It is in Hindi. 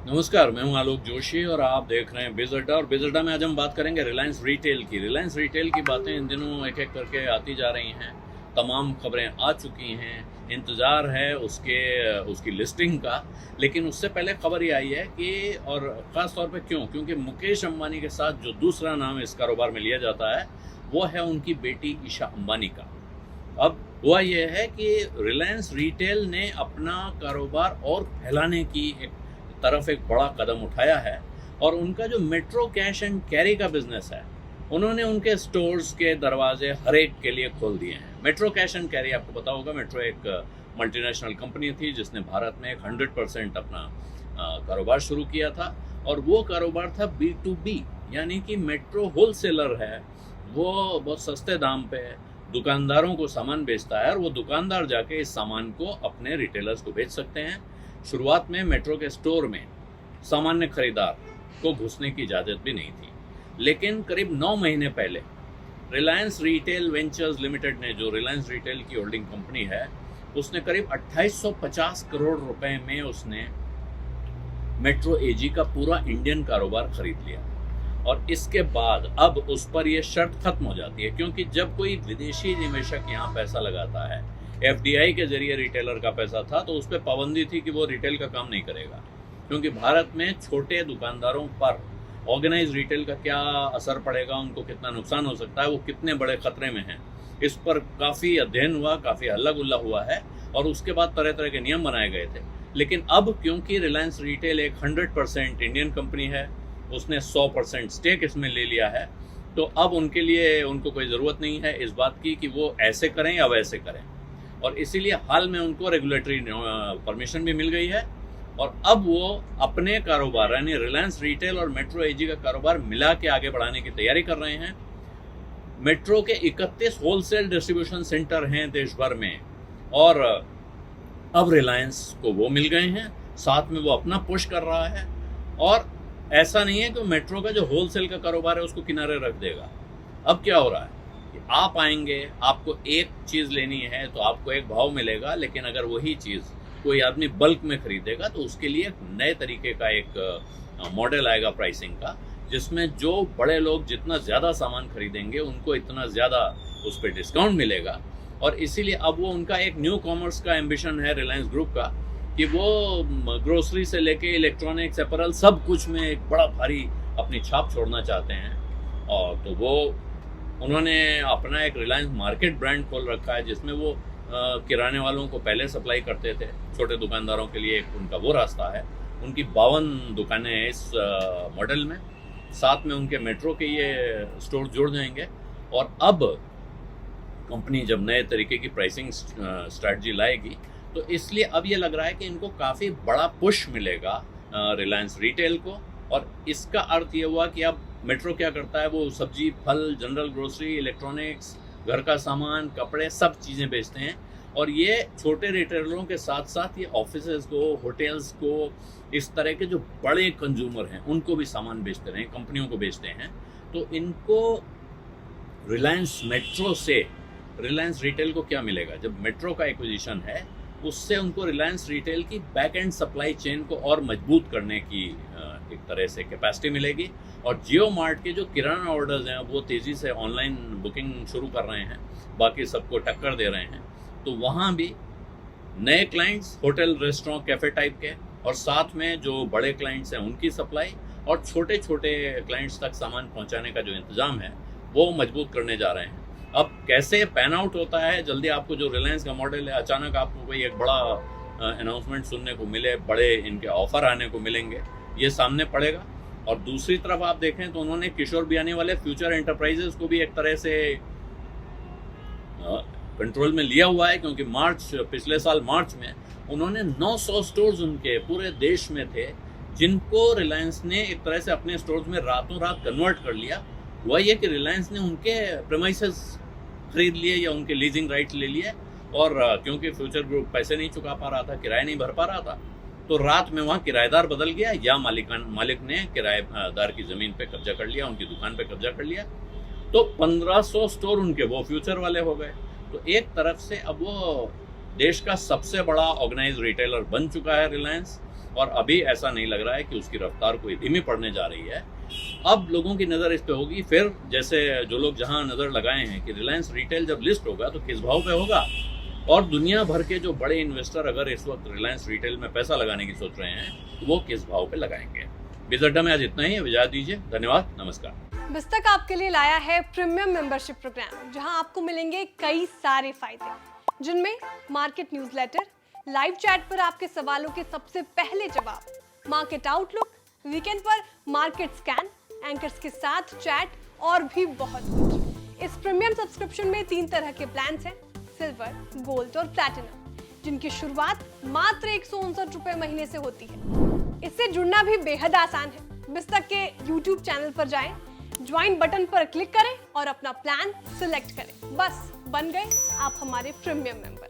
नमस्कार, मैं हूं आलोक जोशी और आप देख रहे हैं बिज़ अड्डा। और बिज़ अड्डा में आज हम बात करेंगे रिलायंस रिटेल की। रिलायंस रिटेल की बातें इन दिनों एक एक करके आती जा रही हैं। तमाम खबरें आ चुकी हैं, इंतज़ार है उसकी लिस्टिंग का। लेकिन उससे पहले खबर ये आई है कि, और ख़ास तौर पे क्योंकि मुकेश अंबानी के साथ जो दूसरा नाम इस कारोबार में लिया जाता है वो है उनकी बेटी ईशा अंबानी का। अब हुआ यह है कि रिलायंस रिटेल ने अपना कारोबार और फैलाने की तरफ एक बड़ा कदम उठाया है। और उनका जो मेट्रो कैश एंड कैरी का बिजनेस है, उन्होंने उनके स्टोर्स के दरवाजे हर एक के लिए खोल दिए हैं। मेट्रो कैश एंड कैरी, आपको पता होगा, मेट्रो एक मल्टीनेशनल कंपनी थी जिसने भारत में एक 100% अपना कारोबार शुरू किया था। और वो कारोबार था B2B, यानी कि मेट्रो होलसेलर है, वो बहुत सस्ते दाम पे दुकानदारों को सामान बेचता है और वो दुकानदार जाके इस सामान को अपने रिटेलर्स को बेच सकते हैं। शुरुआत में मेट्रो के स्टोर में सामान्य खरीदार को घुसने की इजाज़त भी नहीं थी। लेकिन करीब 9 महीने पहले रिलायंस रिटेल वेंचर्स लिमिटेड ने, जो रिलायंस रिटेल की होल्डिंग कंपनी है, उसने करीब 2850 करोड़ रुपए में उसने मेट्रो एजी का पूरा इंडियन कारोबार खरीद लिया। और इसके बाद अब उस पर यह शर्त खत्म हो जाती है, क्योंकि जब कोई विदेशी निवेशक यहाँ पैसा लगाता है, FDI के जरिए रिटेलर का पैसा था, तो उस पर पाबंदी थी कि वो रिटेल का काम नहीं करेगा, क्योंकि भारत में छोटे दुकानदारों पर ऑर्गेनाइज रिटेल का क्या असर पड़ेगा, उनको कितना नुकसान हो सकता है, वो कितने बड़े खतरे में हैं, इस पर काफ़ी अध्ययन हुआ, काफ़ी हल्ला गुल्ला हुआ है और उसके बाद तरह तरह के नियम बनाए गए थे। लेकिन अब क्योंकि रिलायंस रिटेल एक 100% इंडियन कंपनी है, उसने 100% स्टेक इसमें ले लिया है, तो अब उनको कोई ज़रूरत नहीं है इस बात की कि वो ऐसे करें या वैसे करें। और इसीलिए हाल में उनको रेगुलेटरी परमिशन भी मिल गई है और अब वो अपने कारोबार, यानी रिलायंस रिटेल और मेट्रो एजी का कारोबार मिला के आगे बढ़ाने की तैयारी कर रहे हैं। मेट्रो के 31 होलसेल डिस्ट्रीब्यूशन सेंटर हैं देश भर में और अब रिलायंस को वो मिल गए हैं, साथ में वो अपना पुश कर रहा है। और ऐसा नहीं है कि मेट्रो का जो होलसेल का कारोबार है उसको किनारे रख देगा। अब क्या हो रहा है कि आप आएंगे, आपको एक चीज़ लेनी है तो आपको एक भाव मिलेगा, लेकिन अगर वही चीज़ कोई आदमी बल्क में खरीदेगा तो उसके लिए एक नए तरीके का एक मॉडल आएगा प्राइसिंग का, जिसमें जो बड़े लोग जितना ज़्यादा सामान खरीदेंगे उनको इतना ज़्यादा उस पर डिस्काउंट मिलेगा। और इसीलिए अब वो उनका एक न्यू कॉमर्स का एम्बिशन है रिलायंस ग्रुप का कि वो ग्रोसरी से लेके इलेक्ट्रॉनिक्स, अपैरल, सब कुछ में एक बड़ा भारी अपनी छाप छोड़ना चाहते हैं। और तो वो उन्होंने अपना एक रिलायंस मार्केट ब्रांड खोल रखा है, जिसमें वो किराने वालों को पहले सप्लाई करते थे, छोटे दुकानदारों के लिए एक उनका वो रास्ता है। उनकी 52 दुकानें हैं इस मॉडल में, साथ में उनके मेट्रो के ये स्टोर जुड़ जाएंगे। और अब कंपनी जब नए तरीके की प्राइसिंग स्ट्रैटेजी लाएगी तो इसलिए अब ये लग रहा है कि इनको काफ़ी बड़ा पुश मिलेगा रिलायंस रिटेल को। और इसका अर्थ ये हुआ कि अब मेट्रो क्या करता है, वो सब्जी, फल, जनरल ग्रोसरी, इलेक्ट्रॉनिक्स, घर का सामान, कपड़े, सब चीज़ें बेचते हैं। और ये छोटे रिटेलरों के साथ साथ ये ऑफिसेज को, होटल्स को, इस तरह के जो बड़े कंज्यूमर हैं उनको भी सामान बेचते रहे, कंपनियों को बेचते हैं। तो इनको रिलायंस मेट्रो से रिलायंस रिटेल को क्या मिलेगा, जब मेट्रो का एक्विजिशन है उससे उनको रिलायंस रिटेल की बैक एंड सप्लाई चेन को और मजबूत करने की एक तरह से कैपेसिटी मिलेगी। और जियो मार्ट के जो किराना ऑर्डर्स हैं वो तेज़ी से ऑनलाइन बुकिंग शुरू कर रहे हैं, बाकी सबको टक्कर दे रहे हैं। तो वहाँ भी नए clients, hotel, restaurant, cafe type के, और साथ में जो बड़े क्लाइंट्स हैं उनकी सप्लाई, और छोटे छोटे क्लाइंट्स तक सामान पहुँचाने का जो इंतज़ाम है वो मजबूत करने जा रहे हैं। अब कैसे पैन आउट होता है, जल्दी आपको जो रिलायंस का मॉडल है, अचानक आपको कोई एक बड़ा अनाउंसमेंट सुनने को मिले, बड़े इनके ऑफर आने को मिलेंगे, ये सामने पड़ेगा। और दूसरी तरफ आप देखें तो उन्होंने किशोर बियानी वाले फ्यूचर एंटरप्राइजेस को भी एक तरह से कंट्रोल में लिया हुआ है, क्योंकि पिछले साल मार्च में उन्होंने 900 स्टोर्स उनके पूरे देश में थे, जिनको रिलायंस ने एक तरह से अपने स्टोर्स में रातों रात कन्वर्ट कर लिया। हुआ ये कि रिलायंस ने उनके प्रेमाइसेस खरीद लिए या उनके लीजिंग राइट्स ले लिए, और क्योंकि फ्यूचर ग्रुप पैसे नहीं चुका पा रहा था, किराया नहीं भर पा रहा था, तो रात में वहाँ किराएदार बदल गया या मालिक ने किराएदार की ज़मीन पे कब्जा कर लिया, उनकी दुकान पे कब्जा कर लिया। तो 1500 स्टोर उनके वो फ्यूचर वाले हो गए। तो एक तरफ से अब वो देश का सबसे बड़ा ऑर्गेनाइज रिटेलर बन चुका है रिलायंस, और अभी ऐसा नहीं लग रहा है कि उसकी रफ्तार कोई धीमी पड़ने जा रही है। अब लोगों की नज़र इस पे होगी, फिर जैसे जो लोग जहां नज़र लगाए हैं कि रिलायंस रिटेल जब लिस्ट होगा तो किस भाव पे होगा, और दुनिया भर के जो बड़े इन्वेस्टर अगर इस वक्त रिलायंस रिटेल में पैसा लगाने की सोच रहे हैं तो वो किस भाव पे लगाएंगे। बिज़ अड्डा में आज इतना ही, विदा दीजिए, धन्यवाद, नमस्कार। बिज़ आपके लिए लाया है प्रीमियम मेंबरशिप प्रोग्राम, जहां आपको मिलेंगे कई सारे फायदे, जिनमें मार्केट न्यूज़लेटर, लाइव चैट पर आपके सवालों के सबसे पहले जवाब, मार्केट आउटलुक, वीकेंड पर मार्केट स्कैन, एंकर्स के साथ चैट और भी बहुत कुछ। इस प्रीमियम सब्सक्रिप्शन में 3 तरह के प्लान्स हैं, सिल्वर, गोल्ड और प्लैटिनम, जिनकी शुरुआत मात्र 159 रुपए महीने से होती है। इससे जुड़ना भी बेहद आसान है। बिज़ के YouTube चैनल पर जाएं, ज्वाइन बटन पर क्लिक करें और अपना प्लान सिलेक्ट करें। बस बन गए आप हमारे प्रीमियम मेंबर।